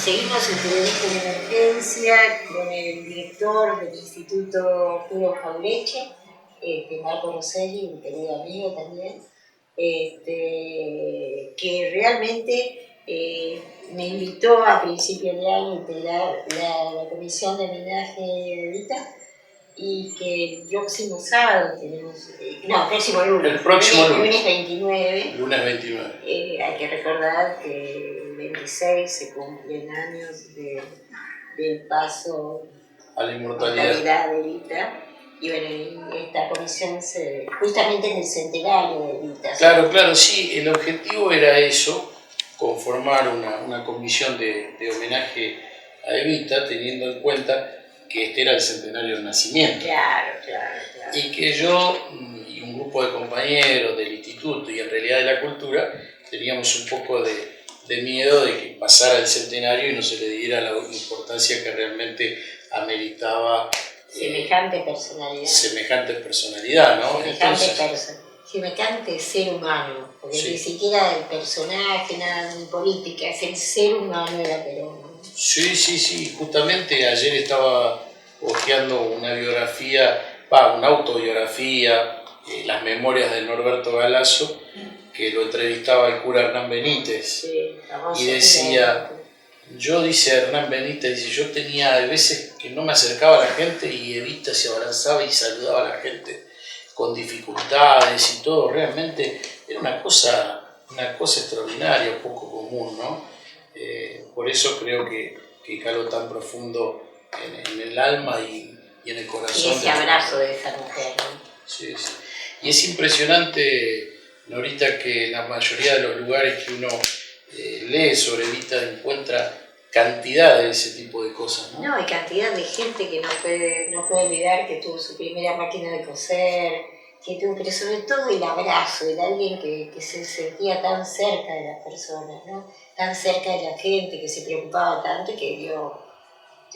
seguimos en Periodismo de Emergencia con el director del Instituto Julio Jaureche, Marco Rosselli, un querido amigo también, que realmente me invitó a principios de año a integrar la comisión de homenaje de Evita, y que el próximo sábado tenemos, próximo lunes, el próximo lunes 29, lunes 29. Hay que recordar que el 26 se cumplen años del paso a la inmortalidad de Evita, y bueno, esta comisión justamente en el centenario de Evita. Claro, sí, el objetivo era eso, conformar una comisión de homenaje a Evita, teniendo en cuenta que este era el centenario del nacimiento. Claro. Y que yo y un grupo de compañeros del instituto y en realidad de la cultura teníamos un poco de miedo de que pasara el centenario y no se le diera la importancia que realmente ameritaba semejante personalidad, ¿no? Semejante ser humano, porque sí. Ni siquiera el personaje, nada de política, es el ser humano de la Perón. Sí, justamente ayer estaba hojeando una autobiografía, las memorias de Norberto Galasso, que lo entrevistaba el cura Hernán Benítez, y decía, Hernán Benítez, yo tenía de veces que no me acercaba a la gente y Evita se abrazaba y saludaba a la gente con dificultades y todo, realmente era una cosa extraordinaria, poco común, ¿no? Por eso creo que caló tan profundo en el alma y en el corazón. Y ese abrazo de esa mujer, ¿no? Sí. Y es impresionante, Norita, que en la mayoría de los lugares que uno lee sobre Evita encuentra cantidad de ese tipo de cosas, ¿no? No, hay cantidad de gente que no puede olvidar que tuvo su primera máquina de coser, pero sobre todo el abrazo de alguien que se sentía tan cerca de las personas, ¿no? Tan cerca de la gente, que se preocupaba tanto y que dio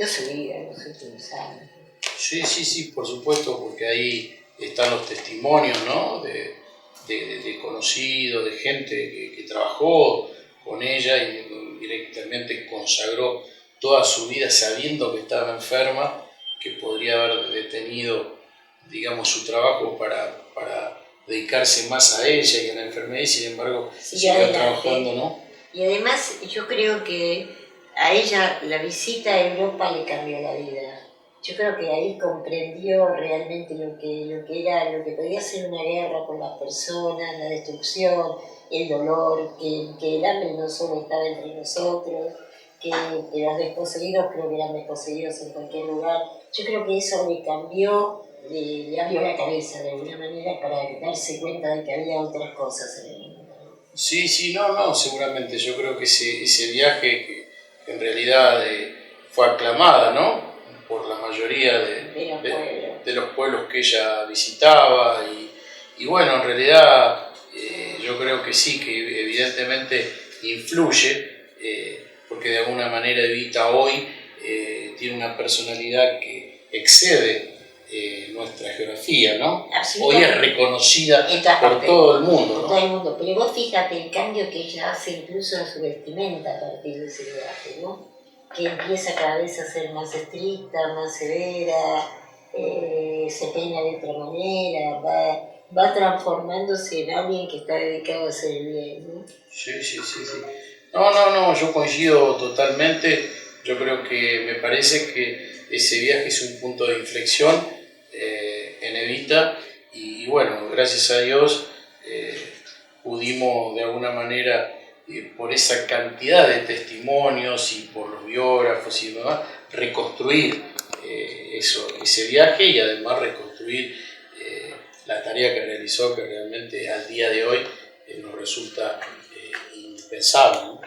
su vida en los últimos años. Sí, por supuesto, porque ahí están los testimonios, ¿no? de conocidos, de gente que trabajó con ella y directamente consagró toda su vida sabiendo que estaba enferma, que podría haber detenido, digamos, su trabajo para dedicarse más a ella y a la enfermedad, y sin embargo siguió trabajando, ¿no? Y además yo creo que a ella la visita a Europa le cambió la vida. Yo creo que ahí comprendió realmente lo que podía ser una guerra con las personas, la destrucción, el dolor, que el hambre no solo estaba entre nosotros, que los desposeídos creo que eran desposeídos en cualquier lugar. Yo creo que eso le cambió, le abrió la cabeza de alguna manera para darse cuenta de que había otras cosas en el mundo. Sí, no, seguramente. Yo creo que ese viaje que en realidad fue aclamada, ¿no? Por la mayoría de los pueblos que ella visitaba y bueno, en realidad yo creo que sí, que evidentemente influye, porque de alguna manera Evita hoy tiene una personalidad que excede nuestra geografía, ¿no? Hoy es reconocida por todo el mundo, ¿no? Todo el mundo, pero vos fíjate el cambio que ella hace incluso en su vestimenta a partir de ese viaje, ¿no? Que empieza cada vez a ser más estricta, más severa, se peina de otra manera, va transformándose en alguien que está dedicado a hacer el bien, ¿no? Sí. No, yo coincido totalmente. Yo creo que me parece que ese viaje es un punto de inflexión en Evita y bueno, gracias a Dios pudimos de alguna manera, por esa cantidad de testimonios y por los biógrafos y demás, reconstruir ese viaje y además reconstruir la tarea que realizó, que realmente al día de hoy nos resulta indispensable, ¿no?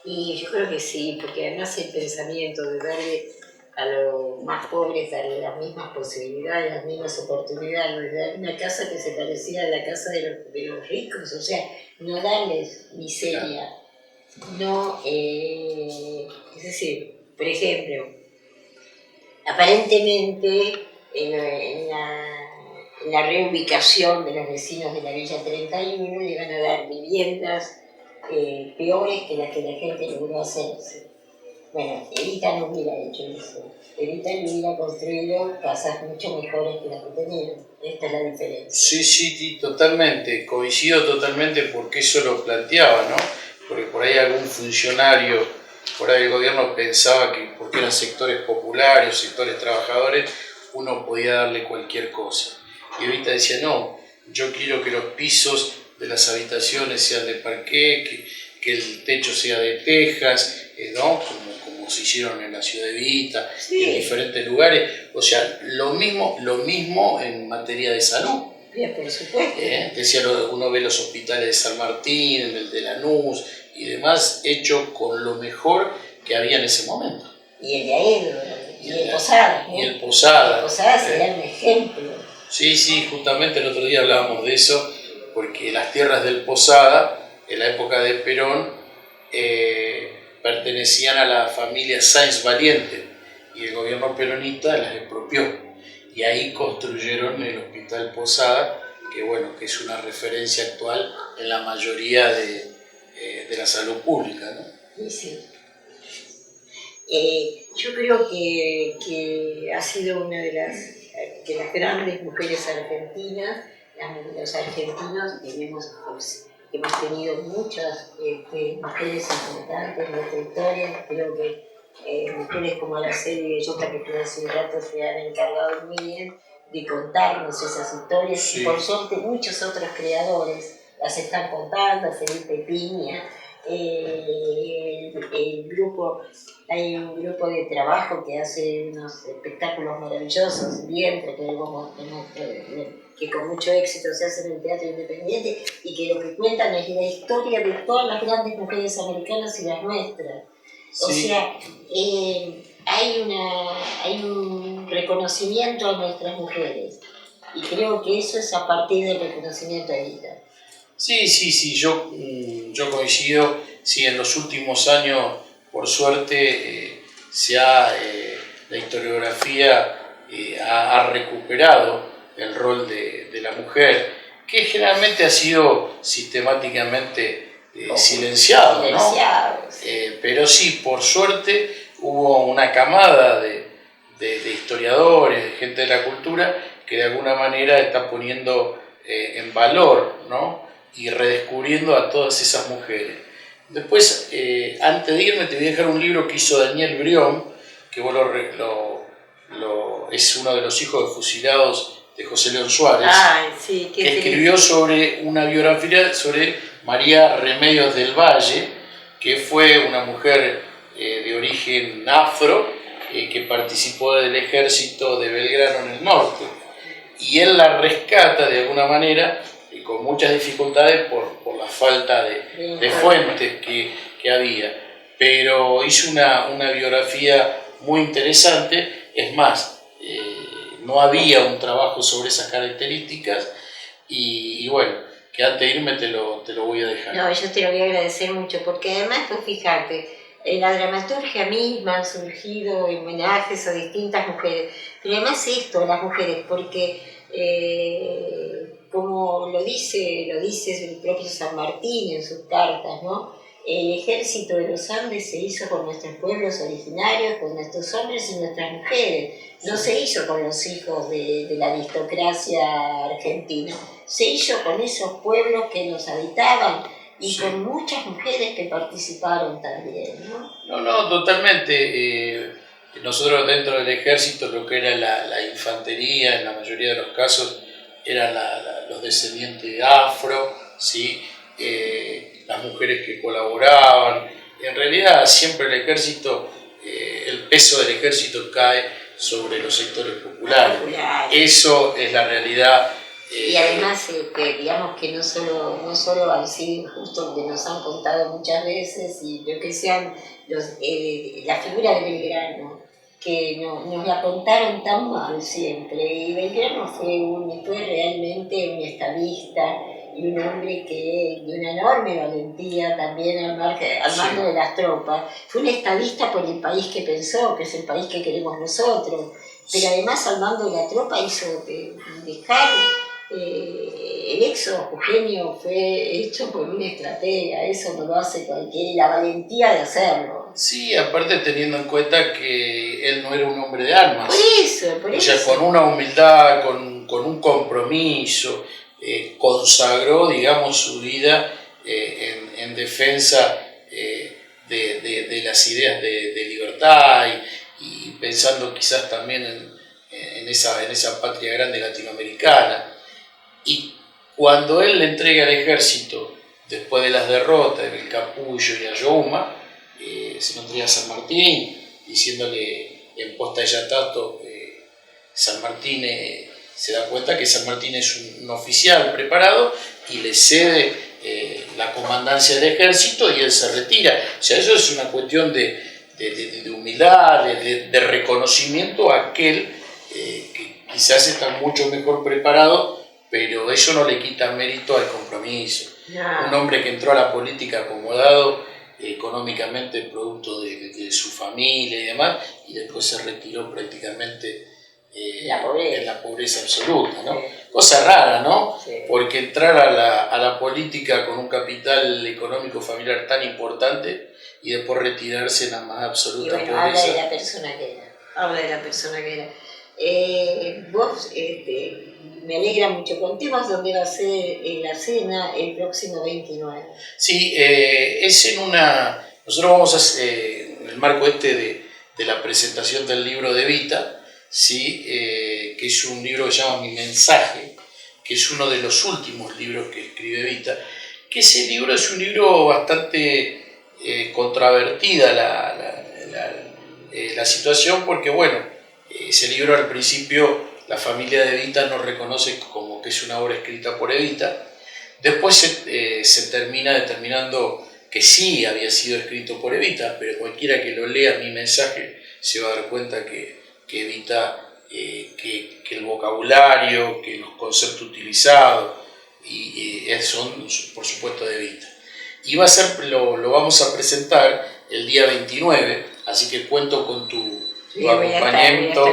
Y yo creo que sí, porque además el pensamiento de darle a los más pobres, darle las mismas posibilidades, las mismas oportunidades, de dar una casa que se parecía a la casa de los ricos, o sea, no darles miseria, no, es decir, por ejemplo, aparentemente en la reubicación de los vecinos de la Villa 31 le van a dar viviendas peores que las que la gente logró hacerse. Bueno, Evita no hubiera hecho eso. Evita no hubiera construido casas mucho mejores que las que tenían. Esta es la diferencia. Sí, sí, sí, totalmente. Coincido totalmente porque eso lo planteaba, ¿no? Porque por ahí algún funcionario, por ahí el gobierno pensaba que porque eran sectores populares, sectores trabajadores, uno podía darle cualquier cosa. Y Evita decía, no, yo quiero que los pisos de las habitaciones sean de parqué, que el techo sea de tejas, ¿no? Como se hicieron en la ciudad de Evita, sí, y en diferentes lugares. O sea, lo mismo en materia de salud. Bien, por supuesto. Decía, uno ve los hospitales de San Martín, el de Lanús y demás, hechos con lo mejor que había en ese momento. Y el de Aedo, y el Posada. Y el Posada. El Posada sería un ejemplo. Sí, sí, justamente el otro día hablábamos de eso, porque las tierras del Posada, en la época de Perón, pertenecían a la familia Sáenz Valiente, y el gobierno peronista las expropió. Y ahí construyeron el Hospital Posada, que bueno, que es una referencia actual en la mayoría de la salud pública, ¿no? Sí. Yo creo que ha sido una de las grandes mujeres argentinas. Los argentinos hemos tenido muchas mujeres importantes en nuestra historia. Creo que mujeres como Araceli Bellota, que estuvo hace un rato, se han encargado muy bien de contarnos esas historias, sí. Y por suerte muchos otros creadores las están contando, Felipe Piña, el grupo, hay un grupo de trabajo que hace unos espectáculos maravillosos, Vientre, que con mucho éxito se hacen en el teatro independiente, y que lo que cuentan es la historia de todas las grandes mujeres americanas y las nuestras. Sí. O sea, hay un reconocimiento a nuestras mujeres, y creo que eso es a partir del reconocimiento a Evita. Sí, yo coincido. Sí, en los últimos años, por suerte, la historiografía ha recuperado el rol de la mujer, que generalmente ha sido sistemáticamente silenciado, ¿no? Sí. Pero sí, por suerte, hubo una camada de historiadores, de gente de la cultura, que de alguna manera está poniendo en valor, ¿no? Y redescubriendo a todas esas mujeres. Después, antes de irme, te voy a dejar un libro que hizo Daniel Brión, que es uno de los hijos de fusilados de José León Suárez, sí, que escribió sobre una biografía sobre María Remedios del Valle, que fue una mujer de origen afro, que participó del ejército de Belgrano en el norte. Y él la rescata de alguna manera, con muchas dificultades por la falta de fuentes que había, pero hizo una biografía muy interesante. Es más, no había un trabajo sobre esas características, y bueno, que antes de irme te lo voy a dejar. No, yo te lo voy a agradecer mucho, porque además, pues fíjate, en la dramaturgia misma han surgido homenajes a distintas mujeres, pero además las mujeres, porque como lo dice el propio San Martín en sus cartas, ¿no? El ejército de los Andes se hizo con nuestros pueblos originarios, con nuestros hombres y nuestras mujeres. No se hizo con los hijos de la aristocracia argentina, se hizo con esos pueblos que nos habitaban y sí, con muchas mujeres que participaron también, ¿no? No, totalmente. Nosotros dentro del ejército, lo que era la infantería, en la mayoría de los casos, eran los descendientes afro, ¿sí? Las mujeres que colaboraban. En realidad, siempre el ejército, el peso del ejército cae sobre los sectores populares. Eso es la realidad. Y además, digamos que no solo han sido injustos, que nos han contado muchas veces, y lo que sean la figura de Belgrano, que nos la contaron tan mal siempre. Y Belgrano fue realmente un estadista y un hombre de una enorme valentía también al mando de las tropas. Fue un estadista por el país que pensó, que es el país que queremos nosotros, pero además al mando de la tropa hizo dejar el éxodo Eugenio fue hecho por un estratega, eso no lo hace cualquiera, la valentía de hacerlo. Sí, aparte teniendo en cuenta que él no era un hombre de armas. Por o eso. sea, con una humildad, con un compromiso, consagró, digamos, su vida en defensa de las ideas de libertad y pensando quizás también en esa patria grande latinoamericana. Y cuando él le entrega al ejército, después de las derrotas en el Capullo y Ayohuma, se lo entrega a San Martín, diciéndole en posta de Yatato, San Martín se da cuenta que San Martín es un oficial preparado y le cede la comandancia del ejército y él se retira. O sea, eso es una cuestión de humildad, de reconocimiento a aquel que quizás está mucho mejor preparado, pero eso no le quita mérito al compromiso. No. Un hombre que entró a la política acomodado económicamente producto de su familia y demás, y después se retiró prácticamente en la pobreza absoluta, ¿no? Sí. Cosa rara, ¿no? Sí. Porque entrar a la política con un capital económico familiar tan importante y después retirarse en la más absoluta pobreza. Habla de la persona que era. Vos, me alegra mucho. Contemos dónde va a ser la cena el próximo 29. Sí, es en una... Nosotros vamos a hacer, en el marco de la presentación del libro de Evita, ¿sí? Que es un libro que se llama Mi Mensaje, que es uno de los últimos libros que escribe Evita, que ese libro es un libro bastante controvertida la situación, porque bueno, ese libro al principio la familia de Evita no reconoce como que es una obra escrita por Evita. Después se termina determinando que sí había sido escrito por Evita, pero cualquiera que lo lea Mi Mensaje se va a dar cuenta que Evita, que el vocabulario, que los conceptos utilizados son por supuesto de Evita. Y va a ser, lo vamos a presentar el día 29, así que cuento con tu acompañamiento.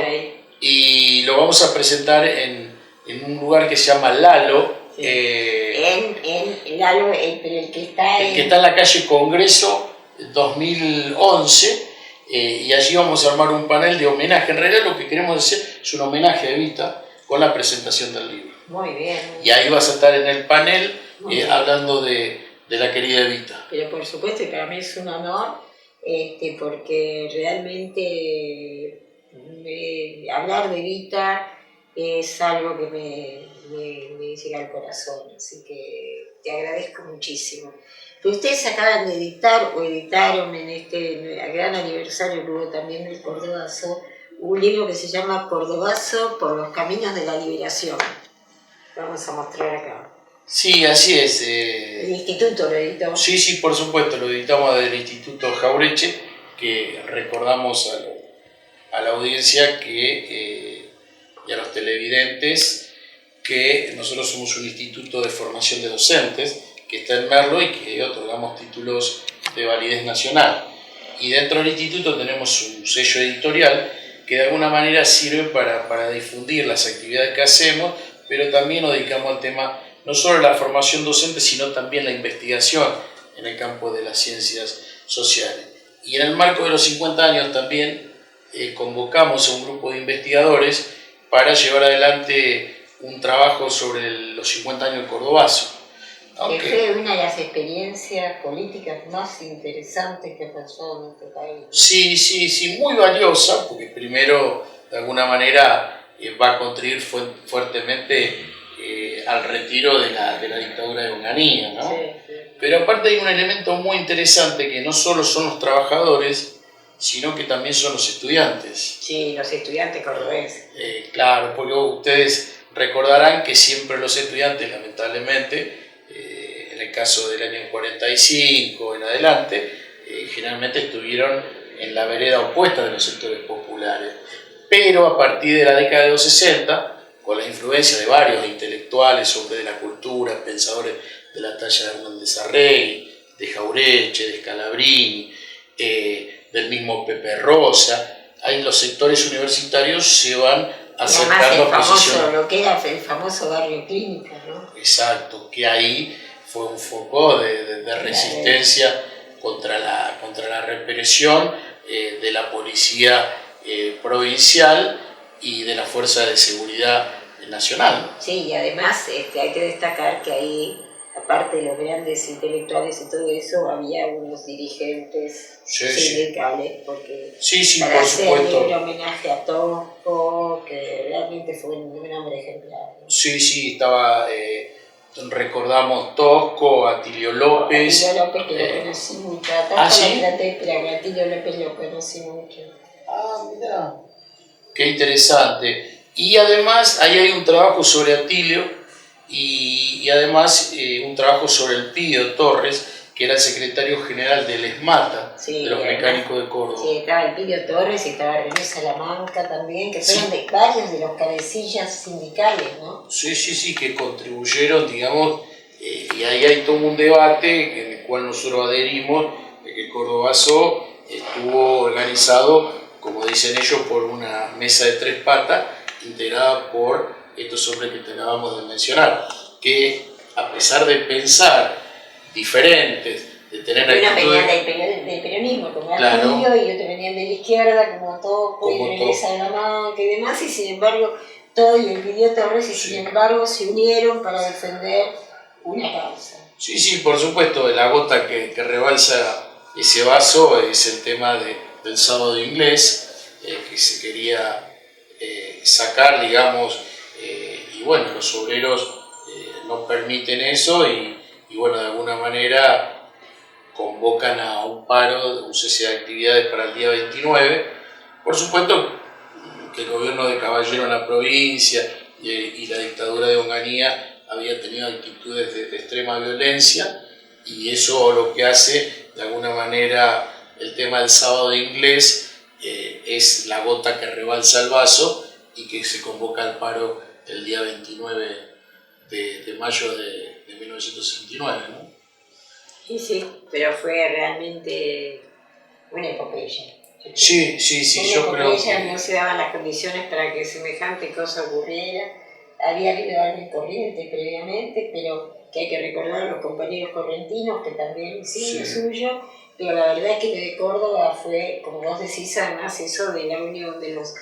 Y lo vamos a presentar en un lugar que se llama Lalo. Sí. En Lalo, pero el que está en la calle Congreso 2011, y allí vamos a armar un panel de homenaje. En realidad lo que queremos hacer es un homenaje a Evita con la presentación del libro. Muy bien. Y ahí vas a estar en el panel hablando de la querida Evita. Pero por supuesto, y para mí es un honor, porque realmente hablar de Evita es algo que me llega al corazón, así que te agradezco muchísimo. Pero ustedes acaban de editar o editaron en este gran aniversario que hubo también del Cordobazo, un libro que se llama Cordobazo por los caminos de la liberación. Vamos a mostrar acá. Sí, así es. El instituto lo editó. Sí, por supuesto, lo editamos del Instituto Jaureche, que recordamos a la audiencia y a los televidentes que nosotros somos un instituto de formación de docentes que está en Merlo y que otorgamos títulos de validez nacional. Y dentro del instituto tenemos un sello editorial que de alguna manera sirve para difundir las actividades que hacemos, pero también nos dedicamos al tema no solo la formación docente, sino también la investigación en el campo de las ciencias sociales. Y en el marco de los 50 años también convocamos a un grupo de investigadores para llevar adelante un trabajo sobre los 50 años del Cordobazo. Que fue una de las experiencias políticas más interesantes que pasó en nuestro país. Sí, muy valiosa, porque primero, de alguna manera, va a contribuir fuertemente al retiro de la dictadura de Onganía, ¿no? Sí. Pero aparte hay un elemento muy interesante que no solo son los trabajadores, sino que también son los estudiantes. Sí, los estudiantes cordobeses. Claro, porque ustedes recordarán que siempre los estudiantes, lamentablemente, en el caso del año 45 en adelante, generalmente estuvieron en la vereda opuesta de los sectores populares. Pero a partir de la década de los 60, con la influencia de varios intelectuales, hombres de la cultura, pensadores de la talla de Hernández Arrey, de Jaureche, de Scalabrini, del mismo Pepe Rosa, ahí los sectores universitarios se van acercando a posiciones. Lo que era el famoso barrio Clínica, ¿no? Exacto, que ahí fue un foco de resistencia contra la represión de la policía provincial y de la Fuerza de Seguridad Nacional. Sí, y además hay que destacar que ahí, aparte de los grandes intelectuales y todo eso, había unos dirigentes sindicales, porque para por hacerle supuesto. un homenaje a Tosco, que realmente fue un hombre ejemplar, ¿no? Sí, estaba, recordamos Tosco, Atilio López. Atilio López, que lo conocí mucho, ¿Sí? Pero a Atilio López lo conocí mucho. Mira. Qué interesante. Y además ahí hay un trabajo sobre Atilio y además un trabajo sobre el Pío Torres, que era el secretario general del ESMATA, de los mecánicos de Córdoba. Sí, estaba el Pío Torres y estaba René Salamanca también, que fueron varios de los cabecillas sindicales, ¿no? Sí, que contribuyeron, digamos, y ahí hay todo un debate en el cual nosotros adherimos, de que Cordobazo estuvo organizado, como dicen ellos, por una mesa de 3 patas, integrada por estos hombres que te acabamos de mencionar, que a pesar de pensar diferentes, de tener actitudes... Uno venían del peronismo, como Atilio, y otros venían de la izquierda, como Toco y René Salamanca y demás, y sin embargo, todo y el Pío Torres, y sin embargo se unieron para defender una causa. Sí, por supuesto, la gota que rebalsa ese vaso es el tema del sábado inglés, que se quería sacar, digamos, y bueno, los obreros no permiten eso y bueno, de alguna manera convocan a un paro, un cese de actividades para el día 29. Por supuesto que el gobierno de Caballero en la provincia y la dictadura de Onganía había tenido actitudes de extrema violencia, y eso lo que hace, de alguna manera, el tema del sábado inglés es la gota que rebalsa el vaso y que se convoca al paro el día 29 de mayo de 1969, ¿no? Sí, pero fue realmente una epopeya. Sí, yo creo que... No se daban las condiciones para que semejante cosa ocurriera. Había habido algo corriente previamente, pero que hay que recordar a los compañeros correntinos que también hicieron lo suyo, pero la verdad es que lo de Córdoba fue, como vos decís, además eso de la unión de los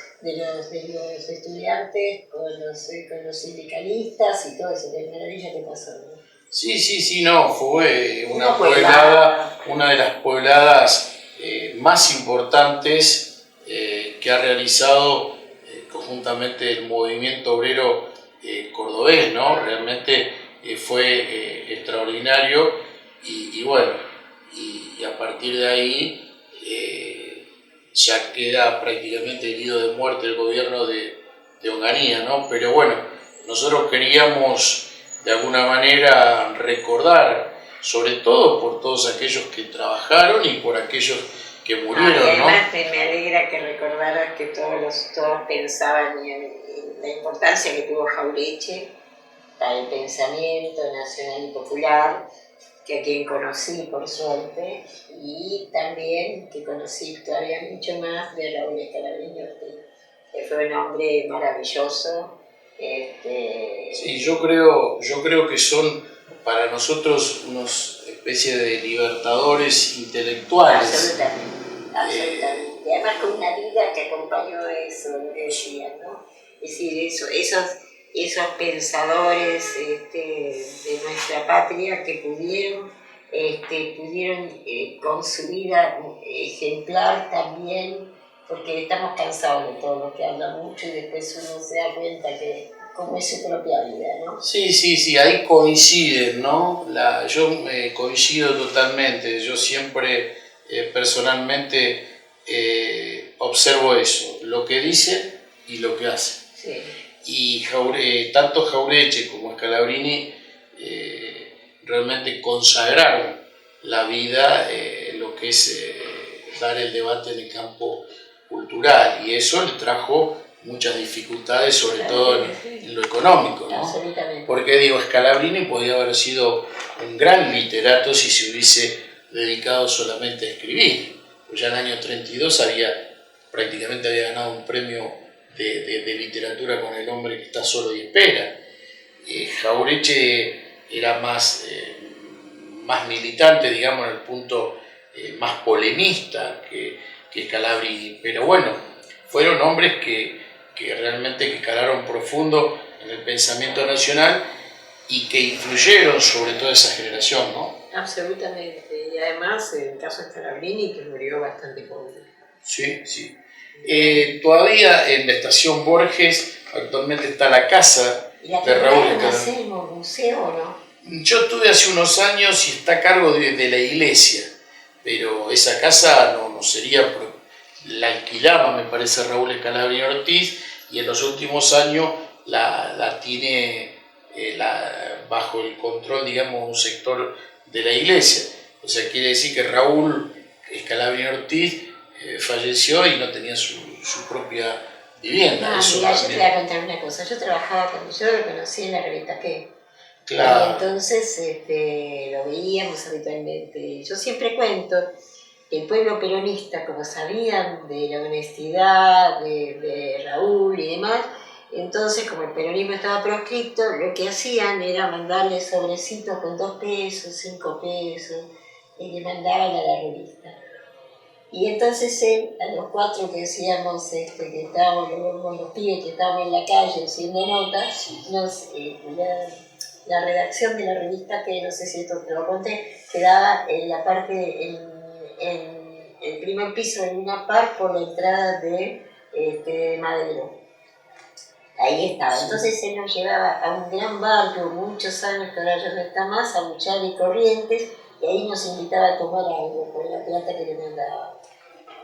estudiantes con los sindicalistas y todo eso, que maravilla que pasó, ¿no? Sí, no, fue una poblada, una de las pobladas más importantes que ha realizado conjuntamente el movimiento obrero cordobés, ¿no? Realmente fue extraordinario y bueno, y a partir de ahí ya queda prácticamente herido de muerte el gobierno de Onganía, ¿no? Pero bueno, nosotros queríamos de alguna manera recordar, sobre todo por todos aquellos que trabajaron y por aquellos que murieron, ¿no? Además me alegra que recordaras que todos pensaban en la importancia que tuvo Jauretche para el pensamiento nacional y popular, que a quien conocí por suerte, y también que conocí todavía mucho más de Raúl Scalabrini, que fue un hombre maravilloso. Sí, yo creo que son para nosotros unas especie de libertadores intelectuales. Absolutamente. Y además con una vida que acompañó eso, lo que decían, ¿no? Es decir, esos pensadores de nuestra patria que pudieron con su vida ejemplar también, porque estamos cansados de todo lo que habla mucho y después uno se da cuenta que como es su propia vida, ¿no? Sí, ahí coinciden, ¿no? Yo coincido totalmente, yo siempre personalmente observo eso, lo que dice y lo que hace. Sí. Y tanto Jauretche como Scalabrini realmente consagraron la vida, lo que es dar el debate en el campo cultural, y eso le trajo muchas dificultades, sobre todo en lo económico, ¿no? Porque digo, Scalabrini podía haber sido un gran literato si se hubiese dedicado solamente a escribir, pues ya en el año 32 prácticamente había ganado un premio de literatura con El hombre que está solo y espera. Jauretche era más militante, digamos, en el punto más polemista que Scalabrini, pero bueno, fueron hombres que realmente que calaron profundo en el pensamiento nacional y que influyeron sobre toda esa generación, ¿no? Absolutamente, y además el caso de Scalabrini, que murió bastante pobre. Sí, sí. Todavía en la estación Borges actualmente está la casa de Raúl Scalabrini. ¿Museo o no? Yo estuve hace unos años y está a cargo de la iglesia, pero esa casa no sería, la alquilaba, me parece, Raúl Scalabrini Ortiz, y en los últimos años la tiene bajo el control, digamos, un sector de la iglesia. O sea, quiere decir que Raúl Scalabrini Ortiz falleció y no tenía su propia vivienda. Mira, yo te voy a contar una cosa. Yo trabajaba cuando yo lo conocí en la revista ¿Qué? Claro. Y entonces lo veíamos habitualmente. Yo siempre cuento que el pueblo peronista, como sabían de la honestidad de Raúl y demás, entonces como el peronismo estaba proscripto, lo que hacían era mandarle sobrecitos con 2 pesos, 5 pesos, y le mandaban a la revista. Y entonces él, a los 4 que decíamos que estábamos, los pibes que estábamos en la calle haciendo notas, la redacción de la revista, que no sé si esto te lo conté, quedaba en la parte, en el primer piso de Luna Park por la entrada de Madero. Ahí estaba. Entonces él nos llevaba a un gran barco, muchos años que ahora ya no está más, a Buchal y Corrientes, y ahí nos invitaba a tomar algo con la plata que le mandaba.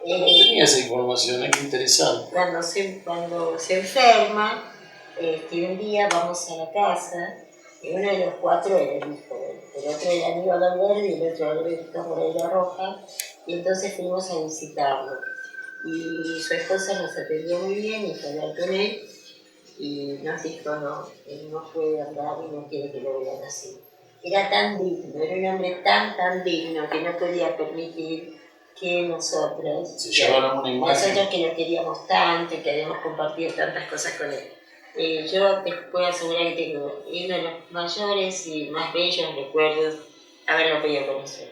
No tenía esa información, es interesante. Cuando se enferma, un día vamos a la casa, y uno de los 4 era el hijo, el otro era Aníbal Valverde y el otro Alberto Moreira Roja, y entonces fuimos a visitarlo. Y su esposa nos atendió muy bien y fue a hablar con él, y nos dijo, no, él no puede andar y no quiere que lo vean así. Era tan digno, era un hombre tan digno que no podía permitir que nosotros que lo queríamos tanto y que habíamos compartido tantas cosas con él. Yo te puedo asegurar que tengo uno de los mayores y más bellos recuerdos haberlo podido conocer.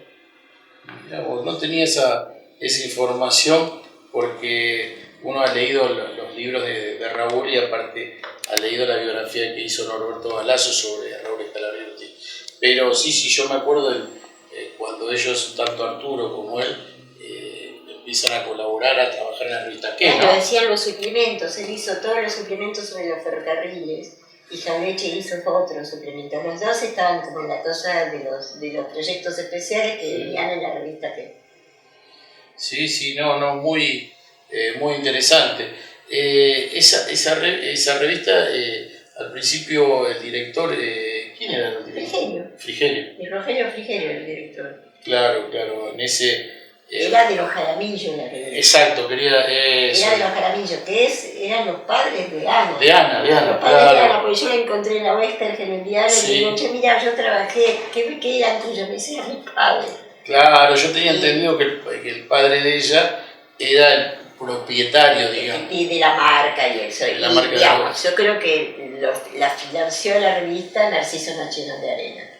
Mira vos, no tenía esa información porque uno ha leído los libros de Raúl y aparte ha leído la biografía que hizo Norberto Galazo sobre Raúl Scalabrini Ortiz. Pero sí, yo me acuerdo cuando ellos, tanto Arturo como él, empiezan a colaborar, a trabajar en la revista ¿Qué? Claro, decían los suplementos, él hizo todos los suplementos sobre los ferrocarriles y Jauretche hizo otros suplementos. Los dos estaban como en la cosa de los proyectos especiales que venían en la revista ¿Qué? Sí, muy interesante. Esa revista, al principio el director, ¿quién era el director? Frigerio. Y Rogelio Frigerio, el director. Claro, en ese... Era de los Jaramillo la revista. Exacto, era de los Jaramillo, que eran los padres de Ana. De Ana, los padres de Ana, porque yo la encontré en la Western en el diario y digo, che, mira, yo trabajé, ¿qué eran tuyos? Me decían mis padres. Claro, yo tenía entendido que el padre de ella era el propietario, digamos. Y de la marca y eso. Digamos, yo creo que la financió la revista Narciso Nachino de Arena.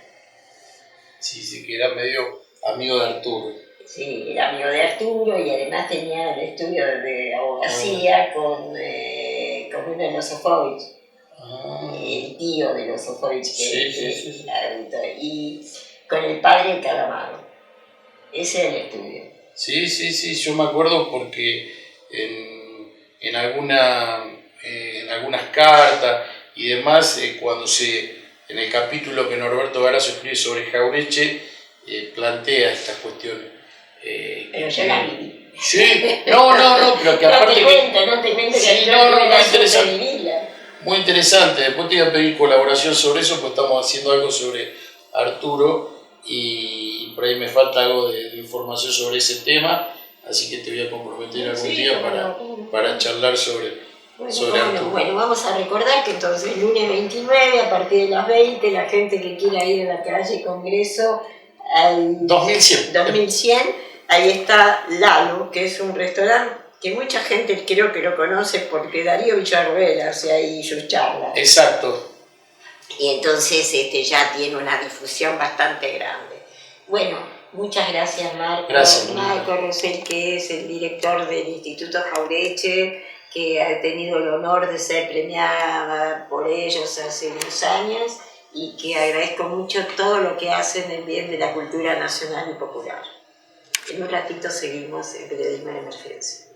Sí, que era medio amigo de Arturo. Sí, era amigo de Arturo y además tenía el estudio de abogacía con uno de los Sofovich, el tío de los Sofovich, sí. Y con el padre de Calamaro. Ese era el estudio. Sí, yo me acuerdo porque en algunas cartas y demás, en el capítulo que Norberto Galazo escribe sobre Jauretche, plantea estas cuestiones. Pero yo la viví. Sí, no, pero que aparte... No te cuento que interesante. Muy interesante, después te iba a pedir colaboración sobre eso, pues estamos haciendo algo sobre Arturo y por ahí me falta algo de información sobre ese tema, así que te voy a comprometer algún día para charlar sobre Arturo. Bueno, vamos a recordar que entonces lunes 29 a partir de las 20, la gente que quiera ir a la calle Congreso al 2100, ahí está Lalo, que es un restaurante que mucha gente creo que lo conoce porque Darío Villarroel hace ahí sus charlas. Exacto. Y entonces ya tiene una difusión bastante grande. Bueno, Muchas gracias, Marco. Gracias, Marco Rosell, que es el director del Instituto Jaureche, que ha tenido el honor de ser premiada por ellos hace unos años y que agradezco mucho todo lo que hacen en bien de la cultura nacional y popular. En un ratito seguimos en Periodismo de Emergencia.